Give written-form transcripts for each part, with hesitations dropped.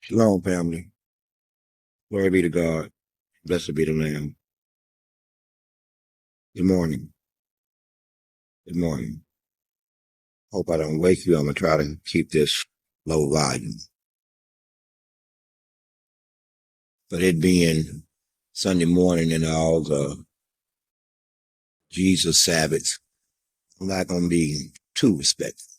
Shalom, family. Glory be to God. Blessed be the Lamb. Good morning. Good morning. Hope I don't wake you. I'm going to try to keep this low volume. But it being Sunday morning and all the Jesus Sabbath, I'm not going to be too respectful.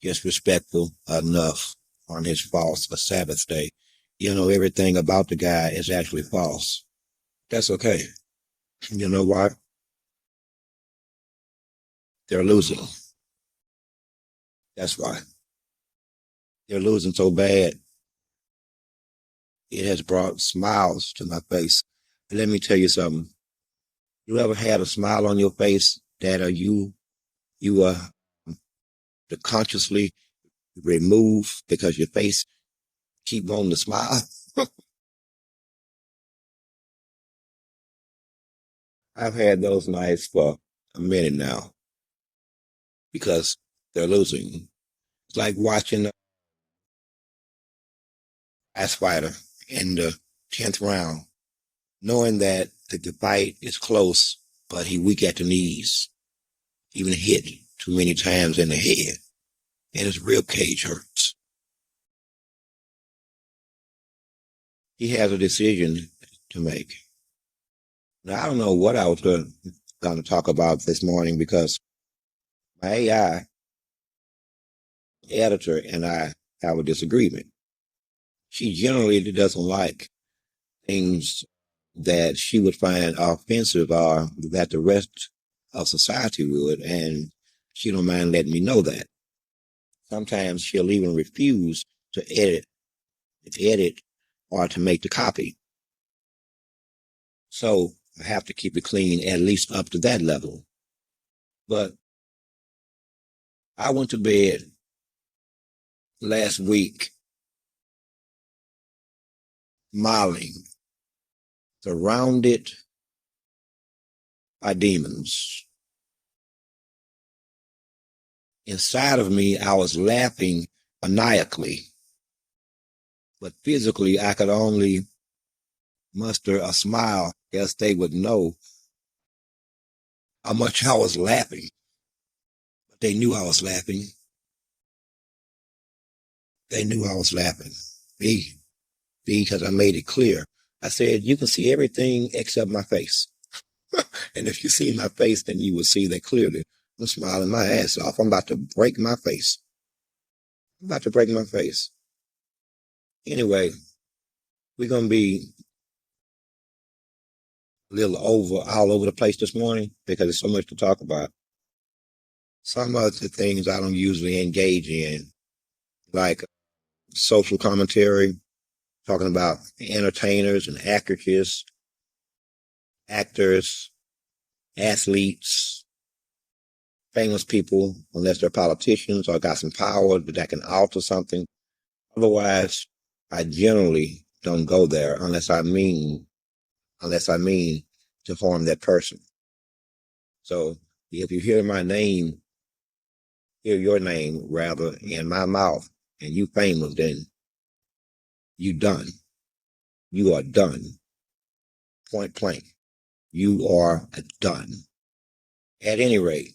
Just respectful enough on his false Sabbath day. You know, everything about the guy is actually false. That's okay. You know why? They're losing. That's why. They're losing so bad. It has brought smiles to my face. But let me tell you something. You ever had a smile on your face that you to consciously remove because your face keep wanting to smile? I've had those nights for a minute now because they're losing. It's like watching a prize fighter in the 10th round, knowing that the fight is close, but he weak at the knees, even hit too many times in the head, and his rib cage hurts. He has a decision to make. Now, I don't know what I was going to talk about this morning because my AI editor and I have a disagreement. She generally doesn't like things that she would find offensive or that the rest of society would, and she don't mind letting me know that. Sometimes she'll even refuse to edit or to make the copy. So I have to keep it clean, at least up to that level. But I went to bed last week smiling, surrounded by demons. Inside of me, I was laughing maniacally, but physically, I could only muster a smile, else they would know how much I was laughing. But they knew I was laughing. They knew I was laughing. Because I made it clear. I said, you can see everything except my face. And if you see my face, then you will see that clearly. I'm smiling my ass off. I'm about to break my face. I'm about to break my face. Anyway, we're going to be a little all over the place this morning because there's so much to talk about. Some of the things I don't usually engage in, like social commentary, talking about entertainers and actresses, actors, athletes, famous people, unless they're politicians or got some power that can alter something. Otherwise, I generally don't go there unless I mean to harm that person. So if you hear your name rather in my mouth, and you famous, then you done. You are done. Point blank. You are done. At any rate,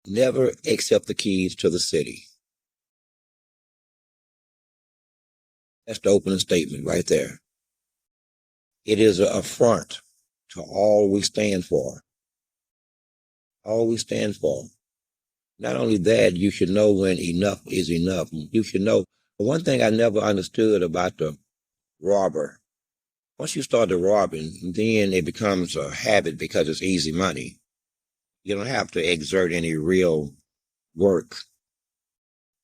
never accept the keys to the city. That's the opening statement right there. It is an affront to all we stand for. All we stand for. Not only that, you should know when enough is enough. You should know. One thing I never understood about the robber, once you start the robbing, then it becomes a habit because it's easy money. You don't have to exert any real work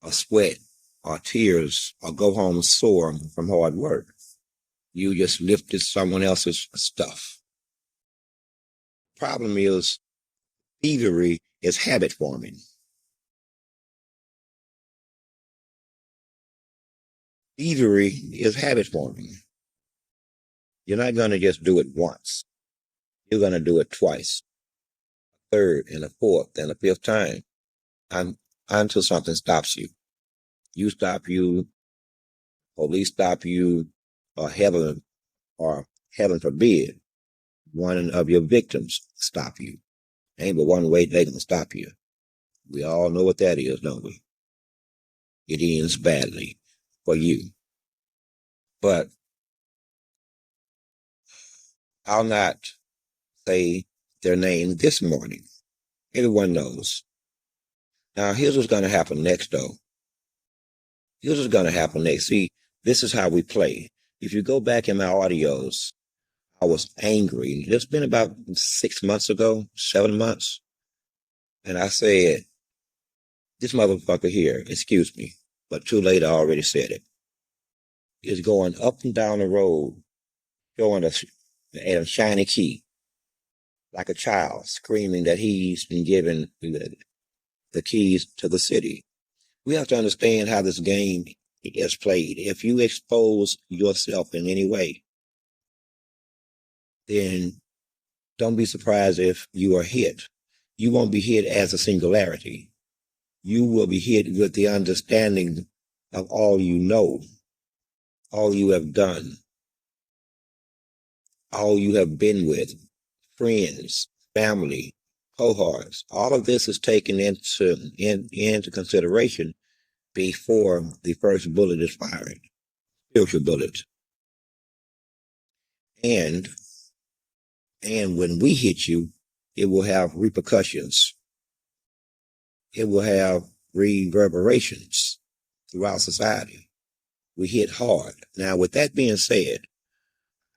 or sweat or tears or go home sore from hard work. You just lifted someone else's stuff. Problem is, thievery is habit forming. Thievery is habit forming. You're not going to just do it once. You're going to do it twice, a third, and a fourth, and a fifth time. until something stops you. You stop you, police stop you, or heaven forbid, one of your victims stop you. Ain't but one way they can stop you. We all know what that is, don't we? It ends badly for you. But I'll not say their name this morning. Everyone knows. Now, here's what's going to happen next, though. Here's what's going to happen next. See, this is how we play. If you go back in my audios, I was angry. It's been about 6 months ago, 7 months. And I said, this motherfucker here, excuse me, but too late, I already said it, is going up and down the road, showing a shiny key, like a child, screaming that he's been given the keys to the city. We have to understand how this game is played. If you expose yourself in any way, then don't be surprised if you are hit. You won't be hit as a singularity. You will be hit with the understanding of all you know, all you have done, all you have been with, friends, family, cohorts. All of this is taken into consideration before the first bullet is fired, spiritual bullet. And when we hit you, it will have repercussions. It will have reverberations throughout society. We hit hard. Now, with that being said,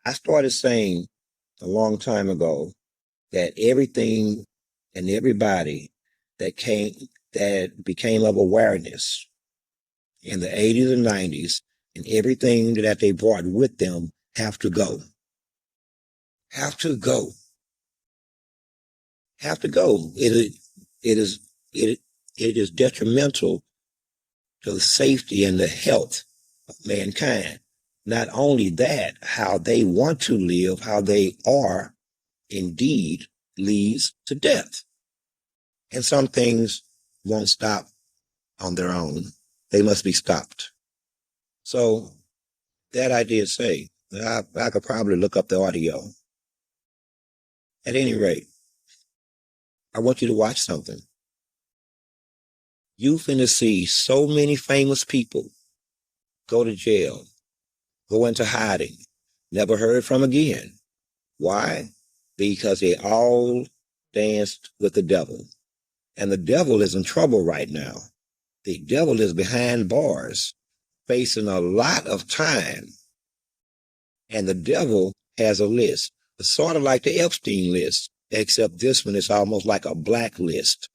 I started saying a long time ago that everything and everybody that became of awareness in the 80s and 90s and everything that they brought with them have to go. Have to go. Have to go. It is detrimental to the safety and the health of mankind. Not only that, how they want to live, how they are, indeed leads to death. And some things won't stop on their own. They must be stopped. So that I did say. I could probably look up the audio. At any rate, I want you to watch something. You finna see so many famous people go to jail, go into hiding, never heard from again. Why? Because they all danced with the devil. And the devil is in trouble right now. The devil is behind bars, facing a lot of time. And the devil has a list. It's sort of like the Epstein list, except this one is almost like a blacklist.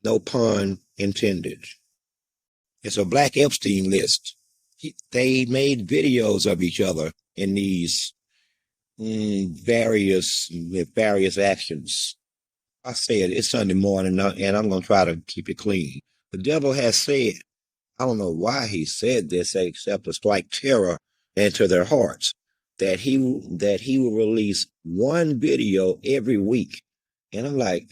No pun intended. It's a black Epstein list. They made videos of each other in these various actions. I said it's Sunday morning, and I'm going to try to keep it clean. The devil has said, I don't know why he said this, except to strike terror into their hearts, that he will release one video every week. And I'm like,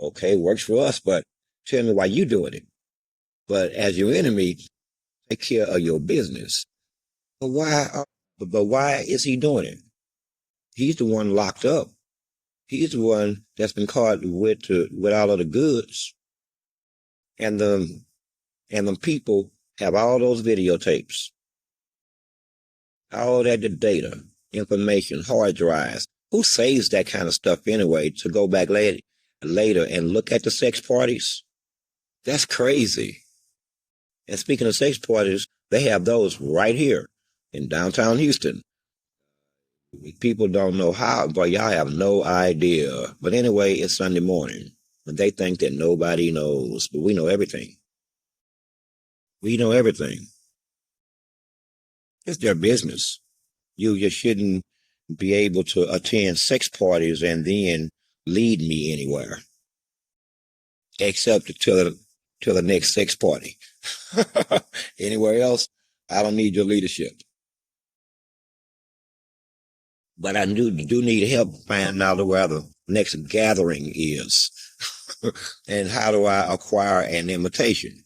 okay, works for us, but tell me why you doing it. But as your enemy, take care of your business. But why is he doing it? He's the one locked up. He's the one that's been caught with all of the goods. And the people have all those videotapes, all that data, information, hard drives. Who saves that kind of stuff anyway to go back later and look at the sex parties? That's crazy. And speaking of sex parties, they have those right here in downtown Houston. People don't know how, but y'all have no idea. But anyway, it's Sunday morning, and they think that nobody knows, but we know everything. We know everything. It's their business. You just shouldn't be able to attend sex parties and then lead me anywhere, except to the next sex party. Anywhere else, I don't need your leadership. But I do need help finding out where the next gathering is. And how do I acquire an imitation?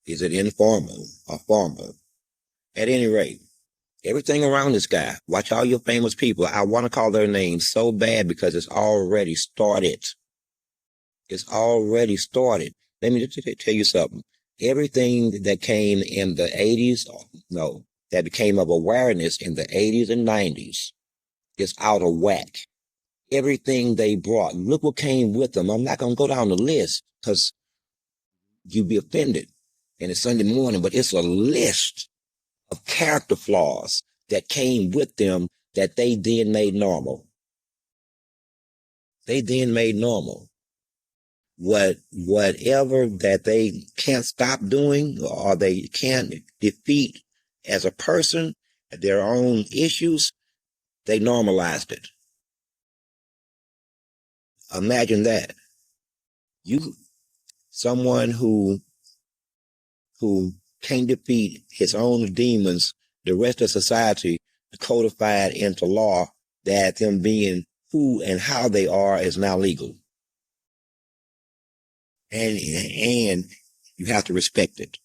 Is it informal or formal? At any rate, everything around this guy, watch all your famous people. I want to call their names so bad because it's already started. It's already started. Let me just tell you something. Everything that came in the 80s, no, that became of awareness in the 80s and 90s is out of whack. Everything they brought, look what came with them. I'm not going to go down the list because you'd be offended. And it's Sunday morning, but it's a list of character flaws that came with them that they then made normal. They then made normal. Whatever that they can't stop doing or they can't defeat as a person, their own issues, they normalized it. Imagine that. Someone who can't defeat his own demons, the rest of society codified into law that them being who and how they are is now legal. And you have to respect it.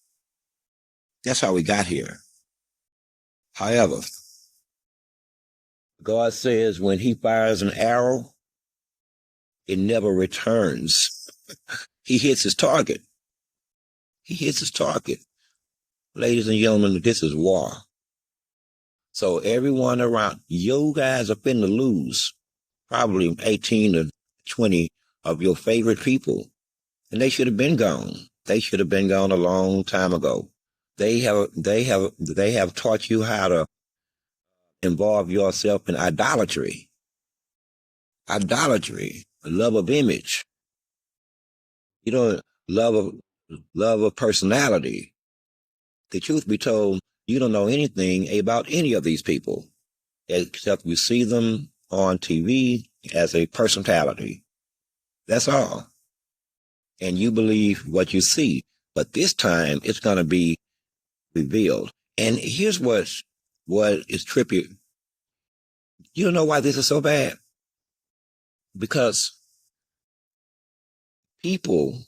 That's how we got here. However, God says when he fires an arrow, it never returns. He hits his target. He hits his target. Ladies and gentlemen, this is war. So everyone around, you guys are finna lose probably 18 to 20 of your favorite people. And they should have been gone. They should have been gone a long time ago. They have taught you how to involve yourself in idolatry. Idolatry, love of image. You know, love of personality. The truth be told, you don't know anything about any of these people, except you see them on TV as a personality. That's all. And you believe what you see. But this time, it's going to be revealed. And here's what is trippy. You don't know why this is so bad? Because people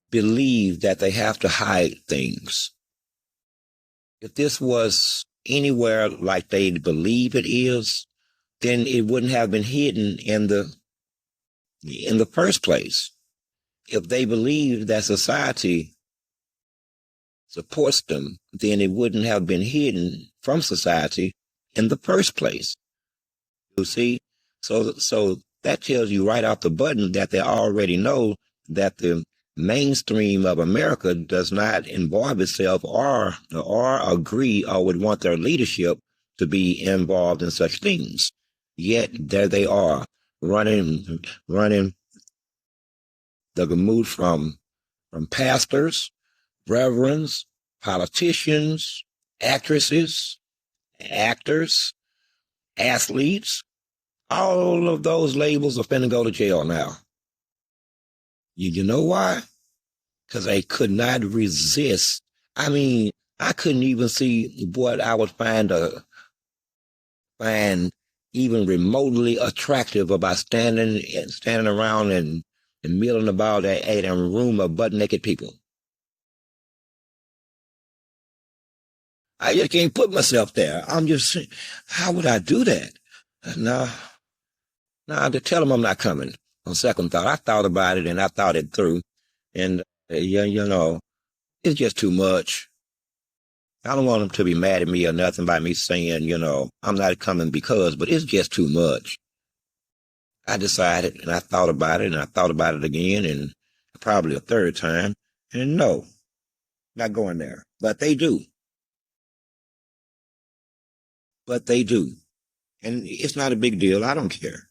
believe that they have to hide things. If this was anywhere like they believe it is, then it wouldn't have been hidden in the first place. If they believed that society supports them, then it wouldn't have been hidden from society in the first place. You see? So that tells you right off the button that they already know that the mainstream of America does not involve itself or agree or would want their leadership to be involved in such things. Yet there they are running the gamut from pastors, reverends, politicians, actresses, actors, athletes. All of those labels are finna go to jail now. You know why? Because they could not resist. I mean, I couldn't even see what I would find even remotely attractive about standing around and milling about a room of butt naked people. I just can't put myself there. I'm just saying, how would I do that? No, to tell them I'm not coming. On second thought, I thought about it and I thought it through. And, you know, it's just too much. I don't want them to be mad at me or nothing by me saying, you know, I'm not coming because, but it's just too much. I decided and I thought about it and I thought about it again and probably a third time. And no, not going there. But they do. But they do. And it's not a big deal. I don't care.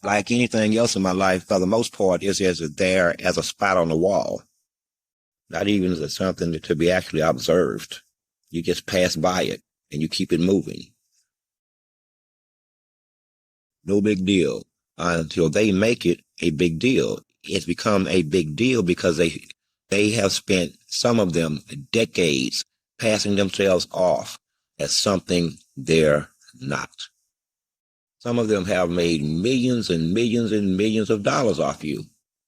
Like anything else in my life, for the most part, is there as a spot on the wall. Not even as something to be actually observed. You just pass by it and you keep it moving. No big deal until they make it a big deal. It's become a big deal because they have spent, some of them, decades passing themselves off as something they're not. Some of them have made millions and millions and millions of dollars off you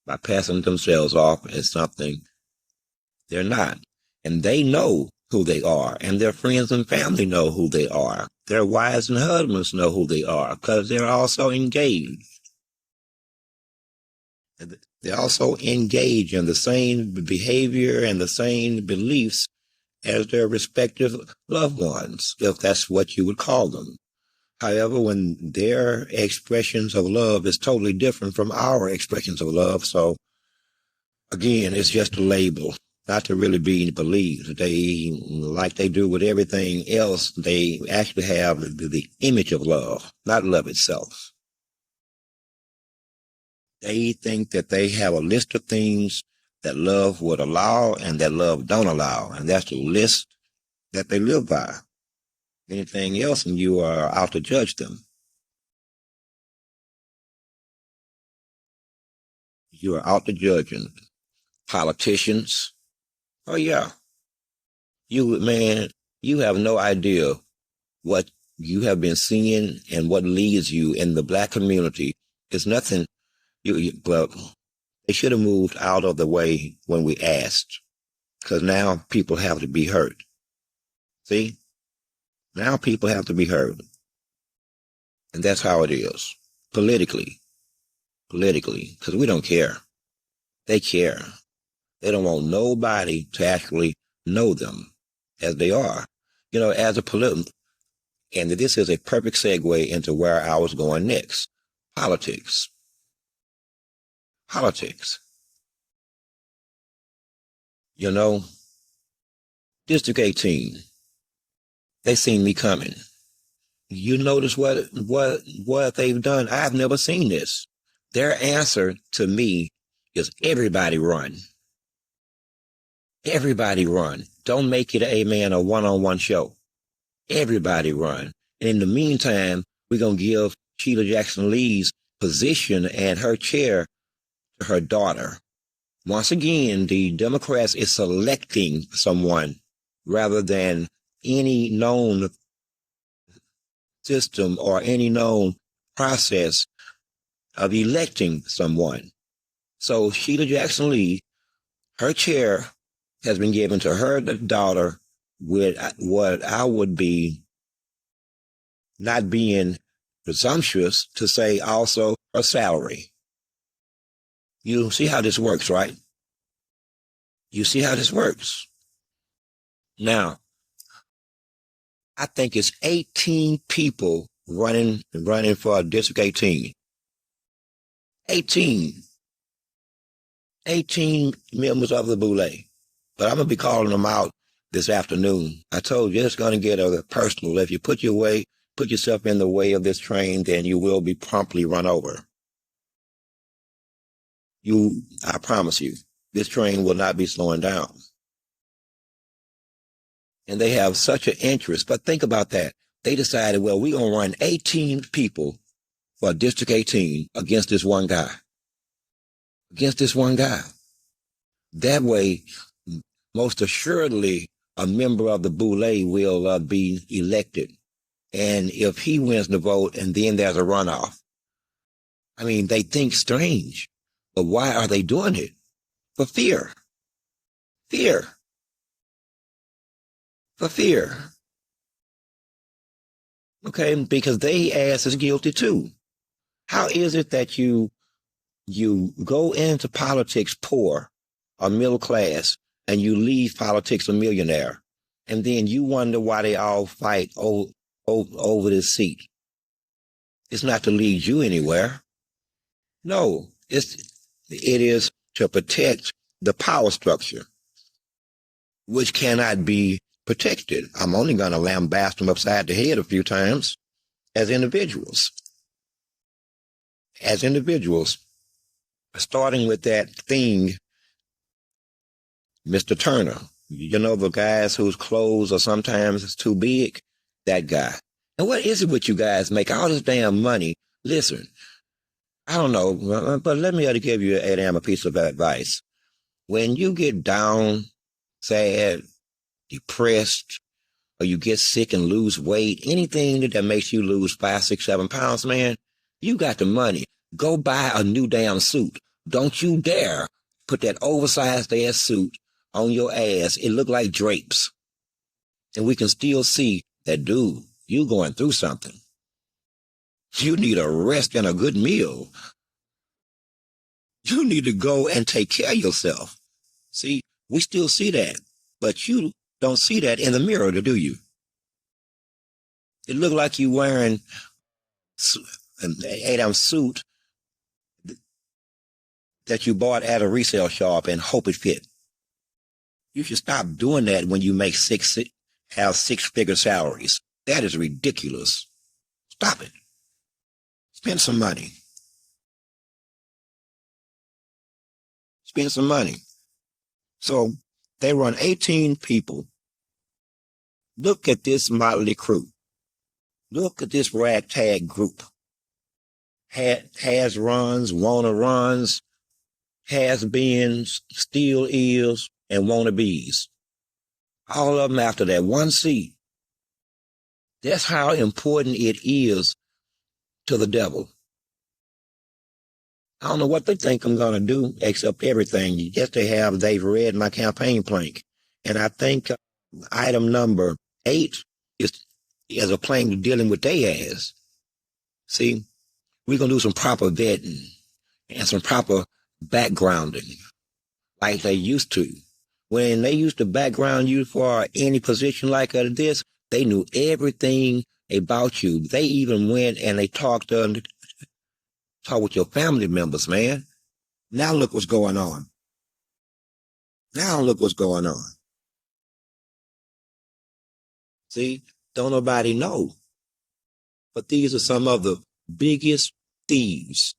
by passing themselves off as something they're not. And they know who they are, and their friends and family know who they are. Their wives and husbands know who they are because they're also engaged. They also engage in the same behavior and the same beliefs as their respective loved ones, if that's what you would call them. However, when their expressions of love is totally different from our expressions of love, so again, it's just a label, not to really be believed. They, like they do with everything else, they actually have the image of love, not love itself. They think that they have a list of things that love would allow and that love don't allow, and that's the list that they live by. Anything else, and you are out to judge them. You are out to judge them. Politicians. Oh yeah. Man, you have no idea what you have been seeing and what leads you in the black community. It's nothing. Well, they should have moved out of the way when we asked, because now people have to be heard. See? Now people have to be heard. And that's how it is. Politically, because we don't care. They care. They don't want nobody to actually know them as they are. As a and this is a perfect segue into where I was going next. Politics. District 18, they seen me coming. You notice what they've done? I've never seen this. Their answer to me is everybody run. Everybody run. Don't make it a one-on-one show. Everybody run. And in the meantime, we're going to give Sheila Jackson Lee's position and her chair to her daughter. Once again, the Democrats is selecting someone rather than any known system or any known process of electing someone. So Sheila Jackson Lee, her chair has been given to her daughter with what I would be, not being presumptuous to say, also her salary. You see how this works, right? You see how this works. Now, I think it's 18 people running for District 18. 18 members of the Boule. But I'm going to be calling them out this afternoon. I told you it's going to get personal. If you put yourself in the way of this train, then you will be promptly run over. I promise you, this train will not be slowing down. And they have such an interest. But think about that. They decided, well, we're going to run 18 people for District 18 against this one guy. That way, most assuredly, a member of the Boule will be elected. And if he wins the vote and then there's a runoff, I mean, they think strange. But why are they doing it? For fear. For fear. Okay, because they ass is guilty too. How is it that you go into politics poor or middle class and you leave politics a millionaire, and then you wonder why they all fight over this seat? It's not to lead you anywhere. No, it is to protect the power structure, which cannot be protected. I'm only going to lambast them upside the head a few times as individuals. Starting with that thing, Mr. Turner, the guys whose clothes are sometimes too big, that guy. And what is it with you guys make all this damn money? Listen, I don't know, but let me give you a damn piece of advice. When you get down, sad, depressed, or you get sick and lose weight, anything that makes you lose 5, 6, 7 pounds, man, you got the money. Go buy a new damn suit. Don't you dare put that oversized ass suit on your ass. It look like drapes. And we can still see that, dude, you going through something. You need a rest and a good meal. You need to go and take care of yourself. See, we still see that, but you don't see that in the mirror, do you? It look like you wearing an 8-ounce suit that you bought at a resale shop and hope it fit. You should stop doing that when you have 6-figure salaries. That is ridiculous. Stop it. Spend some money. Spend some money. So they run 18 people. Look at this motley crew. Look at this ragtag group. Has runs, wanna runs, has beens, still is, and wannabes. All of them after that one seat. That's how important it is to the devil. I don't know what they think I'm going to do, except everything. Yes, they've read my campaign plank. And I think item number 8 is a plank dealing with their ass. See, we're going to do some proper vetting and some proper backgrounding like they used to. When they used to background you for any position like this, they knew everything about you. They even went and they talked with your family members, man. Now look what's going on. Now look what's going on. See, don't nobody know. But these are some of the biggest thieves.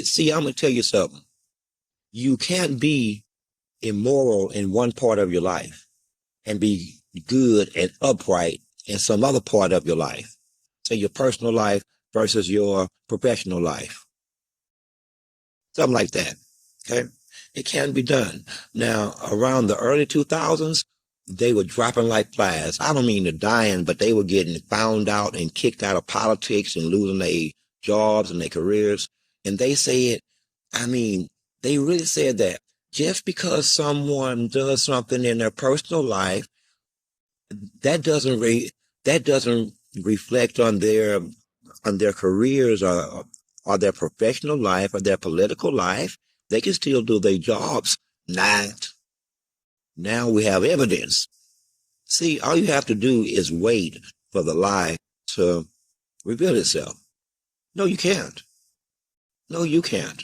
See, I'm going to tell you something. You can't be immoral in one part of your life and be good and upright in some other part of your life. Say your personal life versus your professional life. Something like that. Okay? It can be done. Now, around the early 2000s, they were dropping like flies. I don't mean they're dying, but they were getting found out and kicked out of politics and losing their jobs and their careers. And they said, they really said that just because someone does something in their personal life, that doesn't reflect on their careers or their professional life or their political life. They can still do their jobs. Not. Now we have evidence. See, all you have to do is wait for the lie to reveal itself. No, you can't. No, you can't.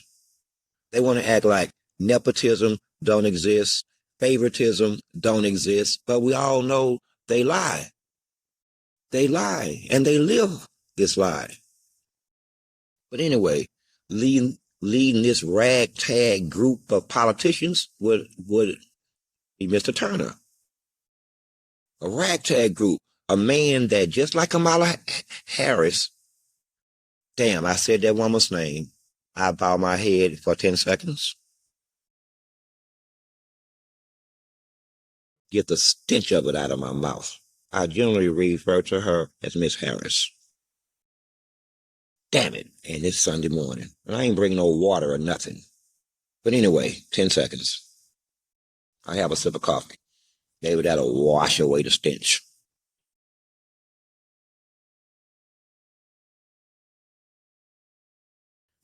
They want to act like nepotism don't exist, favoritism don't exist, but we all know they lie. They lie, and they live this lie. But anyway, leading this ragtag group of politicians would be Mr. Turner. A ragtag group, a man that just like Kamala Harris, damn, I said that woman's name. I bow my head for 10 seconds. Get the stench of it out of my mouth. I generally refer to her as Miss Harris. Damn it. And it's Sunday morning. And I ain't bringing no water or nothing. But anyway, 10 seconds. I have a sip of coffee. Maybe that'll wash away the stench.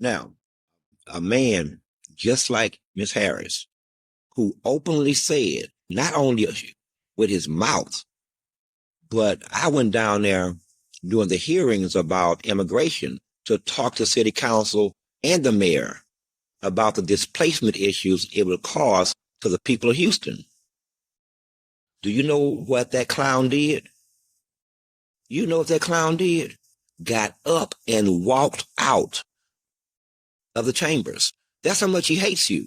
Now, a man just like Miss Harris, who openly said, not only with his mouth, but I went down there during the hearings about immigration to talk to city council and the mayor about the displacement issues it would cause to the people of Houston. Do you know what that clown did? You know what that clown did? Got up and walked out of the chambers. That's how much he hates you.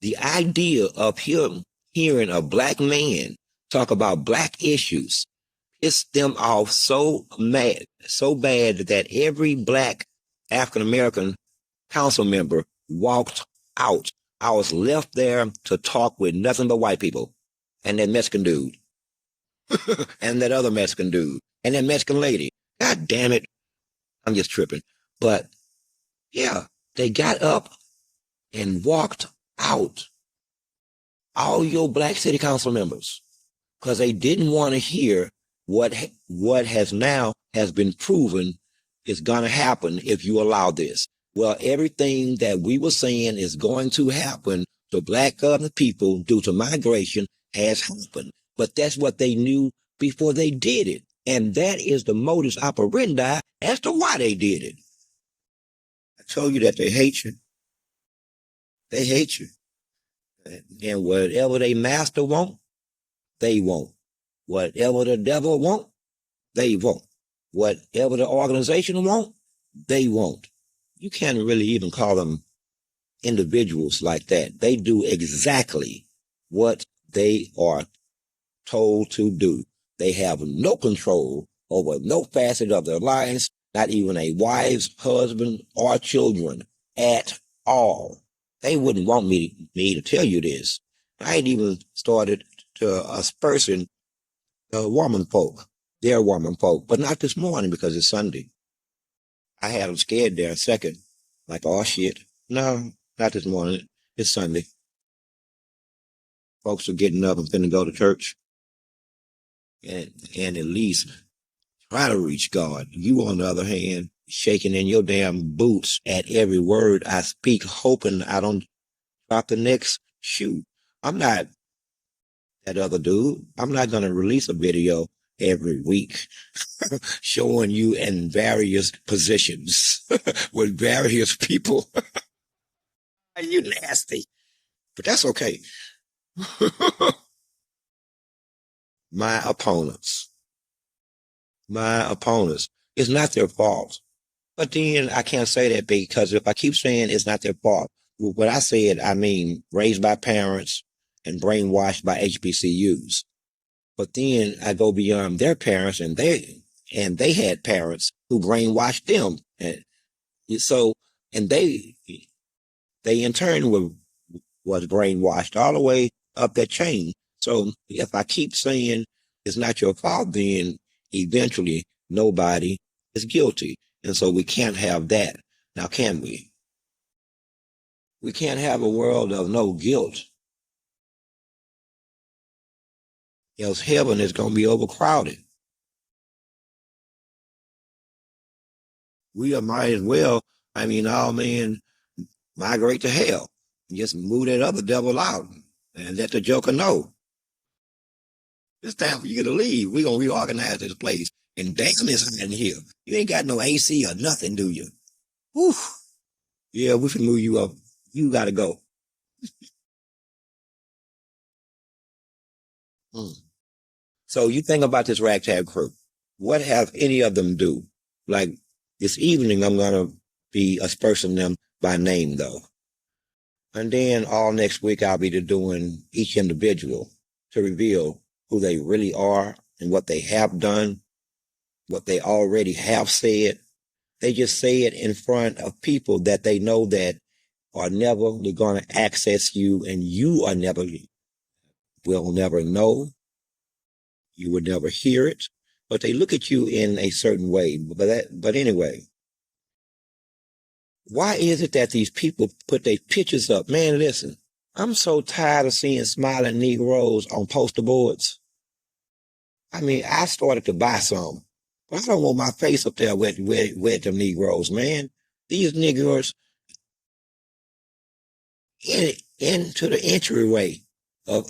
The idea of him hearing a black man talk about black issues pissed them off so bad that every black African-American council member walked out. I was left there to talk with nothing but white people and that Mexican dude. and that other Mexican dude and that Mexican lady. God damn it. I'm just tripping. But yeah, they got up and walked out. All your black city council members, because they didn't want to hear what has been proven is going to happen if you allow this. Well, everything that we were saying is going to happen to black other people due to migration has happened. But that's what they knew before they did it. And that is the modus operandi as to why they did it. I told you that they hate you. They hate you. And whatever they master want, they won't. Whatever the devil want, they won't. Whatever the organization want, they won't. You can't really even call them individuals like that. They do exactly what they are told to do. They have no control over no facet of their lives, not even a wife's, husband, or children at all. They wouldn't want me to tell you this. I ain't even started to aspersing woman folk. They're woman folk, but not this morning because it's Sunday. I had them scared there a second, like, oh shit. No, not this morning. It's Sunday. Folks are getting up and finna go to church and at least try to reach God. You, on the other hand, shaking in your damn boots at every word I speak, hoping I don't drop the next shoe. I'm not that other dude. I'm not going to release a video every week showing you in various positions with various people. You nasty. But that's okay. My opponents. It's not their fault. But then I can't say that because if I keep saying it's not their fault, what I said, I mean raised by parents and brainwashed by HBCUs. But then I go beyond their parents and they had parents who brainwashed them. And so, and they in turn was brainwashed all the way up that chain. So if I keep saying it's not your fault, then eventually nobody is guilty. And so we can't have that. Now, can we? We can't have a world of no guilt. Else heaven is going to be overcrowded. We might as well, all men migrate to hell. Just move that other devil out and let the joker know. It's time for you to leave. We're going to reorganize this place. And damn, it's hot in here. You ain't got no AC or nothing, do you? Whew. Yeah, we can move you up. You got to go. So you think about this ragtag crew. What have any of them do? Like this evening, I'm going to be aspersing them by name, though. And then all next week, I'll be doing each individual to reveal who they really are and what they have done, what they already have said. They just say it in front of people that they know that are never going to access you, and you are will never know. You would never hear it, but they look at you in a certain way. But anyway, why is it that these people put their pictures up? Man, listen, I'm so tired of seeing smiling Negroes on poster boards. I started to buy some, but I don't want my face up there with them Negroes, man. These Negroes into the entryway of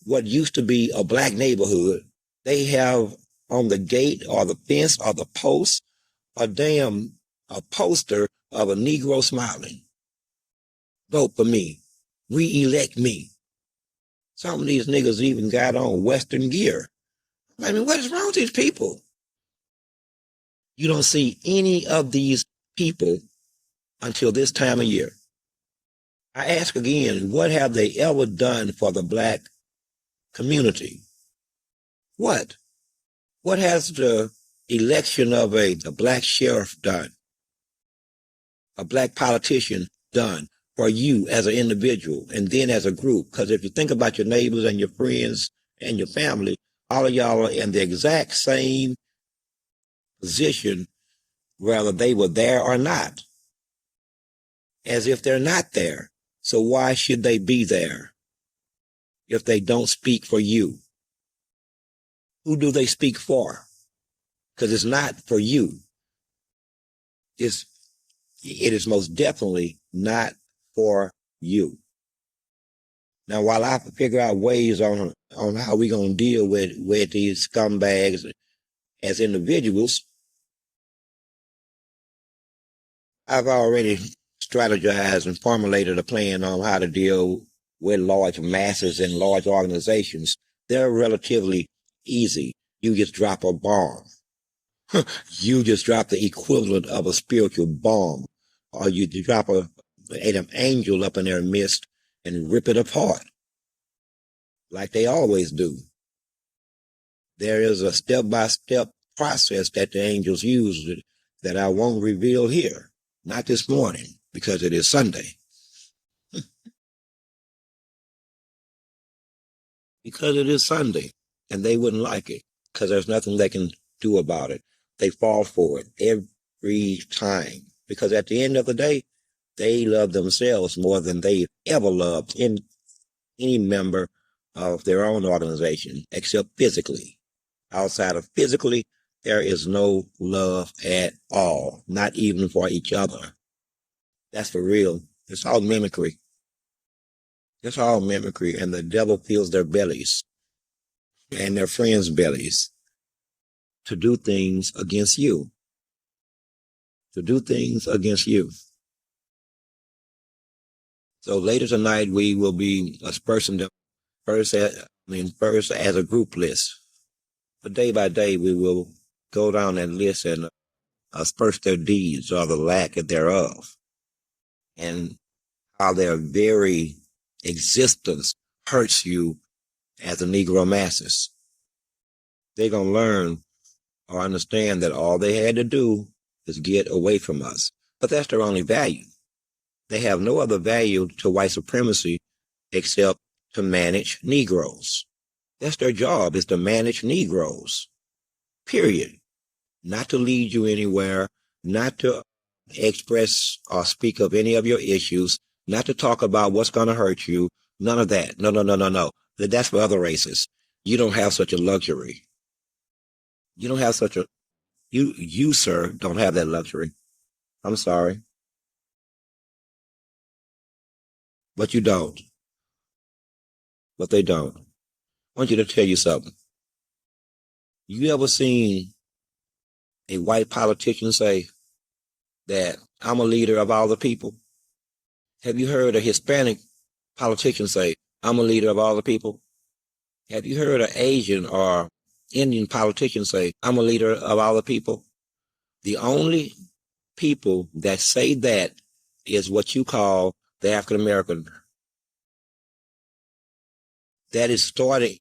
what used to be a black neighborhood, they have on the gate or the fence or the post a poster of a Negro smiling. Vote for me. Re-elect me. Some of these niggas even got on Western gear. What is wrong with these people? You don't see any of these people until this time of year. I ask again, what have they ever done for the black community? What? What has the election of a black sheriff done? A black politician done for you as an individual and then as a group? Because if you think about your neighbors and your friends and your family, All of y'all are in the exact same position, whether they were there or not, as if they're not there. So why should they be there if they don't speak for you? Who do they speak for? Because it's not for you. It is most definitely not for you. Now, while I figure out ways on how we're going to deal with these scumbags as individuals, I've already strategized and formulated a plan on how to deal with large masses and large organizations. They're relatively easy. You just drop a bomb. You just drop the equivalent of a spiritual bomb, or you drop an angel up in their midst and rip it apart, like they always do. There is a step-by-step process that the angels use that I won't reveal here, not this morning, because it is Sunday. Because it is Sunday, and they wouldn't like it, because there's nothing they can do about it. They fall for it every time, because at the end of the day, they love themselves more than they ever loved any member of their own organization, except physically. Outside of physically, there is no love at all, not even for each other. That's for real. It's all mimicry. It's all mimicry, and the devil fills their bellies and their friends' bellies to do things against you. To do things against you. So later tonight, we will be dispersing them first as a group list. But day by day, we will go down that list and disperse their deeds or the lack thereof, and how their very existence hurts you as the Negro masses. They're going to learn or understand that all they had to do is get away from us. But that's their only value. They have no other value to white supremacy except to manage Negroes. That's their job, is to manage Negroes. Period. Not to lead you anywhere, not to express or speak of any of your issues, not to talk about what's going to hurt you. None of that. No. That's for other races. You don't have such a luxury. You don't have such a, you, sir, don't have that luxury. I'm sorry. But you don't. But they don't. I want you to tell you something. You ever seen a white politician say that I'm a leader of all the people? Have you heard a Hispanic politician say, I'm a leader of all the people? Have you heard an Asian or Indian politician say, I'm a leader of all the people? The only people that say that is what you call the African American. That is starting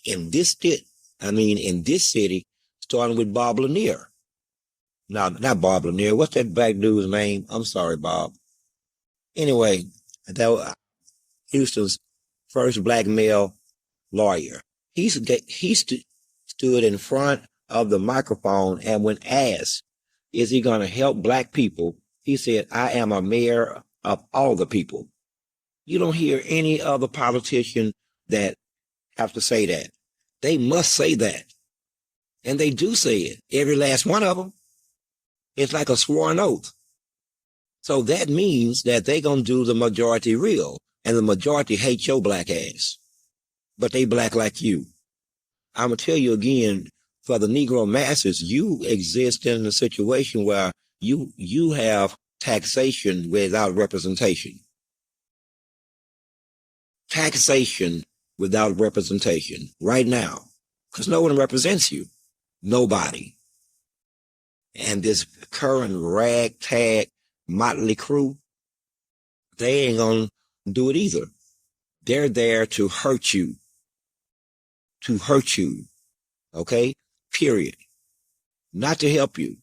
in this city, starting with Bob Lanier. No, not Bob Lanier. What's that black dude's name? I'm sorry, Bob. Anyway, that was Houston's first black male lawyer. He stood in front of the microphone, and when asked, is he going to help black people, he said, I am a mayor of all the people. You don't hear any other politician that have to say that. They must say that. And they do say it. Every last one of them. It's like a sworn oath. So that means that they're going to do the majority real. And the majority hate your black ass. But they black like you. I'm going to tell you again, for the Negro masses, you exist in a situation where you have taxation without representation. Taxation without representation right now. Because no one represents you. Nobody. And this current ragtag motley crew, they ain't gonna do it either. They're there to hurt you. To hurt you. Okay? Period. Not to help you.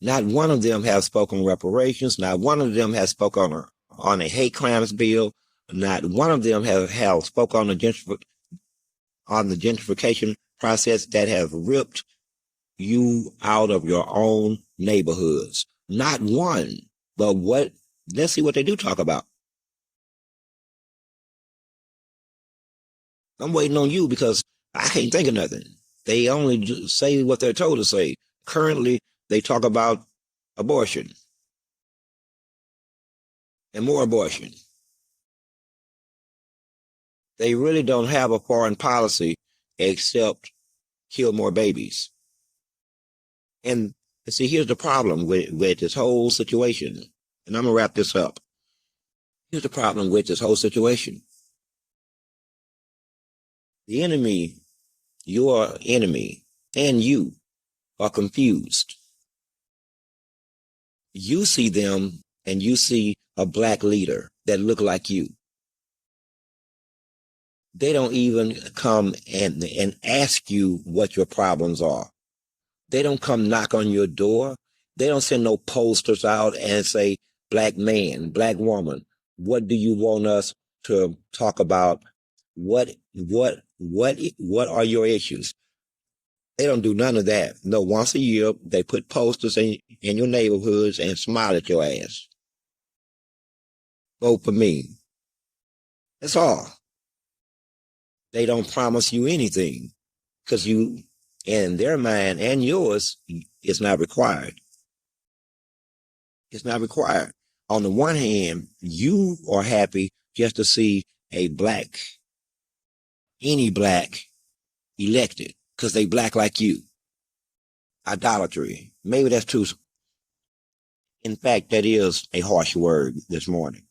Not one of them has spoken reparations. Not one of them has spoken on a hate crimes bill. Not one of them have spoken on the gentrification process that have ripped you out of your own neighborhoods. Not one, but let's see what they do talk about. I'm waiting on you because I can't think of nothing. They only say what they're told to say. Currently, they talk about abortion and more abortion. They really don't have a foreign policy except kill more babies. And see, here's the problem with this whole situation. And I'm going to wrap this up. Here's the problem with this whole situation. The enemy, your enemy, and you are confused. You see them and you see a black leader that look like you. They don't even come and ask you what your problems are. They don't come knock on your door. They don't send no posters out and say, black man, black woman, what do you want us to talk about? What are your issues? They don't do none of that. No, once a year, they put posters in your neighborhoods and smile at your ass. Vote for me. That's all. They don't promise you anything because you, in their mind and yours, it's not required. It's not required. On the one hand, you are happy just to see a black, any black elected because they black like you. Idolatry. Maybe that's too. In fact, that is a harsh word this morning.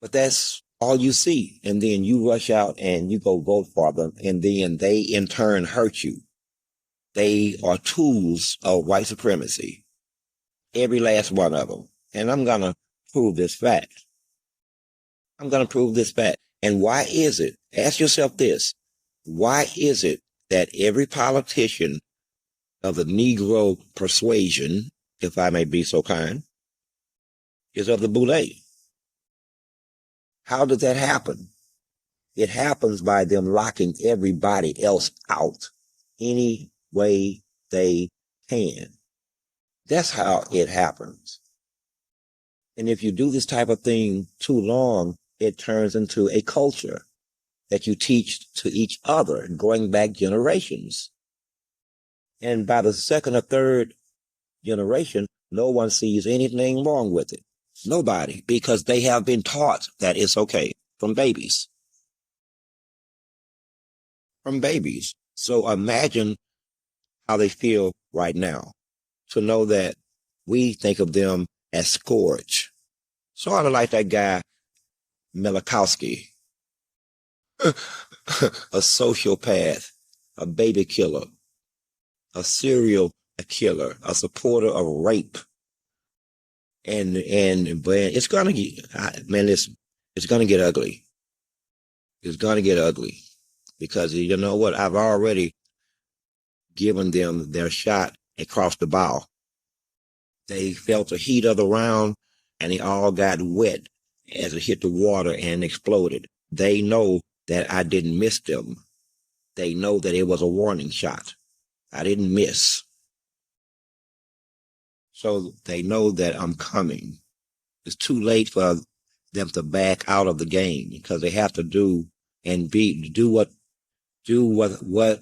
But that's all you see. And then you rush out and you go vote for them. And then they in turn hurt you. They are tools of white supremacy. Every last one of them. And I'm going to prove this fact. I'm going to prove this fact. And why is it? Ask yourself this. Why is it that every politician of the Negro persuasion, if I may be so kind, is of the boule? How does that happen? It happens by them locking everybody else out any way they can. That's how it happens. And if you do this type of thing too long, it turns into a culture that you teach to each other, going back generations. And by the second or third generation, no one sees anything wrong with it. Nobody, because they have been taught that it's okay from babies. From babies. So imagine how they feel right now to know that we think of them as scourge. Sort of like that guy, Milikowski, a sociopath, a baby killer, a serial killer, a supporter of rape. And it's gonna get, man, it's gonna get ugly. It's gonna get ugly because you know what? I've already given them their shot across the bow. They felt the heat of the round and they all got wet as it hit the water and exploded. They know that I didn't miss them. They know that it was a warning shot. I didn't miss. So they know that I'm coming. It's too late for them to back out of the game because they have to do what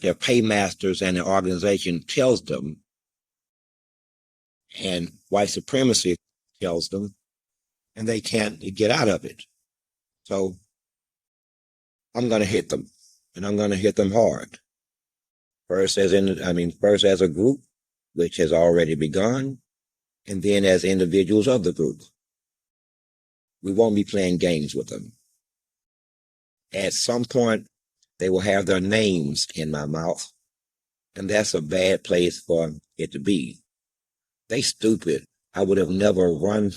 their paymasters and their organization tells them. And white supremacy tells them, and they can't get out of it. So I'm going to hit them, and I'm going to hit them hard. First as a group, which has already begun, and then as individuals of the group. We won't be playing games with them. At some point, they will have their names in my mouth, and that's a bad place for it to be. They stupid. I would have never run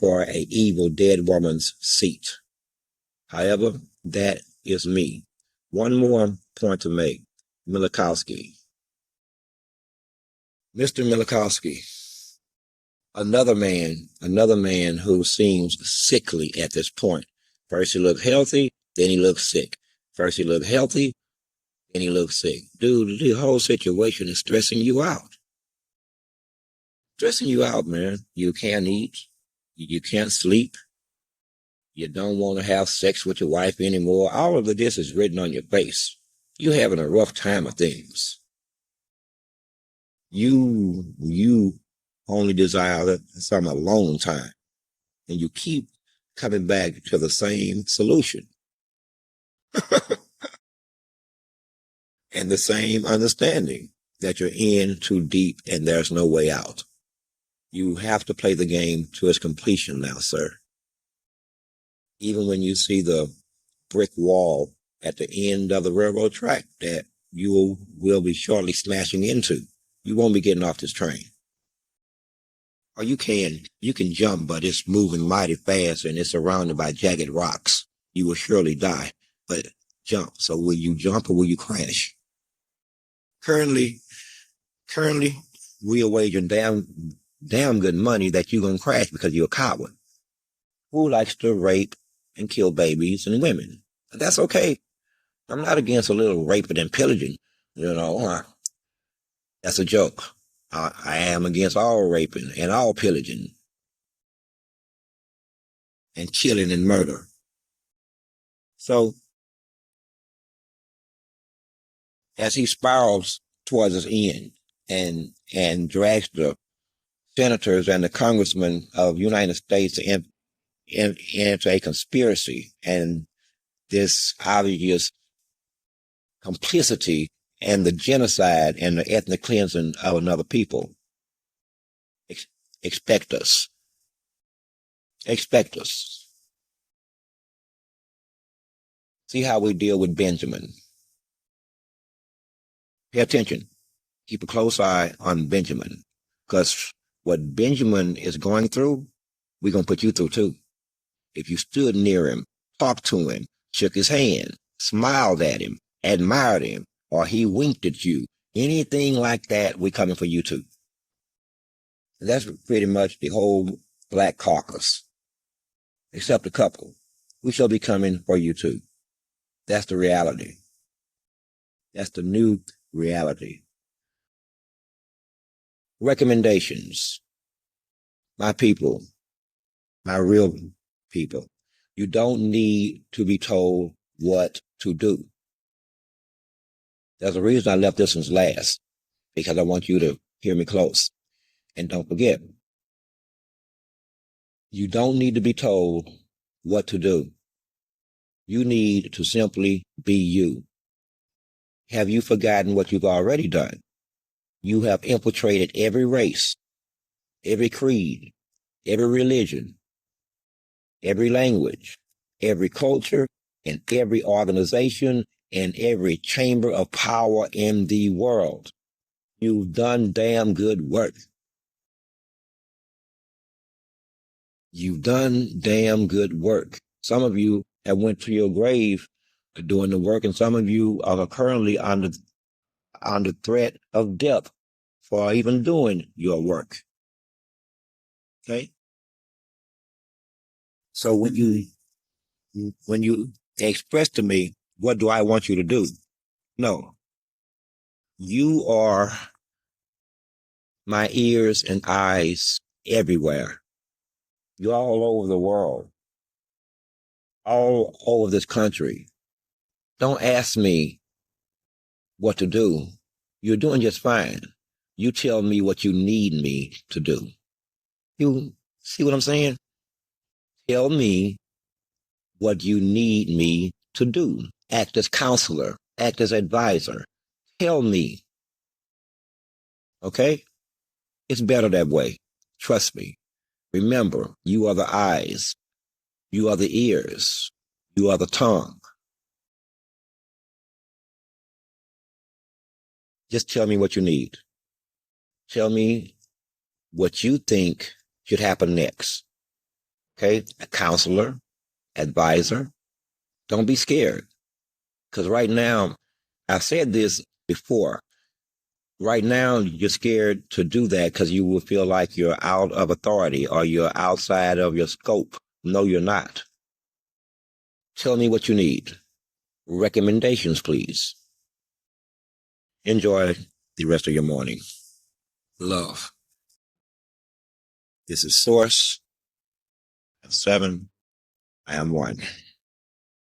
for a evil dead woman's seat. However, that is me. One more point to make. Milikowski. Mr. Milikowski. Another man who seems sickly at this point. First he looked healthy, then he looked sick. First he looked healthy, and he looks sick. Dude, the whole situation is stressing you out. Stressing you out, man. You can't eat. You can't sleep. You don't want to have sex with your wife anymore. All of this is written on your face. You're having a rough time of things. You only desire some alone time. And you keep coming back to the same solution and the same understanding that you're in too deep and there's no way out. You have to play the game to its completion now, sir. Even when you see the brick wall at the end of the railroad track that you will be shortly smashing into, you won't be getting off this train. Or you can jump, but it's moving mighty fast and it's surrounded by jagged rocks. You will surely die, but jump. So will you jump or will you crash? Currently, we are wagering damn good money that you're going to crash because you're a coward who likes to rape and kill babies and women. That's okay. I'm not against a little raping and pillaging. That's a joke. I am against all raping and all pillaging and killing and murder. So, as he spirals towards his end and drags the senators and the congressmen of the United States into a conspiracy and this obvious complicity and the genocide and the ethnic cleansing of another people. Expect us. Expect us. See how we deal with Benjamin. Pay attention. Keep a close eye on Benjamin. Because what Benjamin is going through, we're going to put you through too. If you stood near him, talked to him, shook his hand, smiled at him, admired him, or he winked at you, anything like that, we're coming for you too. And that's pretty much the whole Black Caucus, except a couple. We shall be coming for you too. That's the reality. That's the new reality. Recommendations. My people, my real people, you don't need to be told what to do. There's a reason I left this one last, because I want you to hear me close. And don't forget, you don't need to be told what to do. You need to simply be you. Have you forgotten what you've already done? You have infiltrated every race, every creed, every religion, every language, every culture, and every organization, and every chamber of power in the world. You've done damn good work. You've done damn good work. Some of you have went to your grave doing the work, and some of you are currently under threat of death for even doing your work. Okay? So when you express to me, what do I want you to do? No. You are my ears and eyes everywhere. You're all over the world, all over this country. Don't ask me what to do. You're doing just fine. You tell me what you need me to do. You see what I'm saying? Tell me what you need me to do. Act as counselor, act as advisor. Tell me. Okay? It's better that way. Trust me. Remember, you are the eyes. You are the ears. You are the tongue. Just tell me what you need. Tell me what you think should happen next. Okay? A counselor, advisor. Don't be scared. Because right now, I've said this before. Right now, you're scared to do that because you will feel like you're out of authority or you're outside of your scope. No, you're not. Tell me what you need. Recommendations, please. Enjoy the rest of your morning. Love. This is Source. 7. I am 1.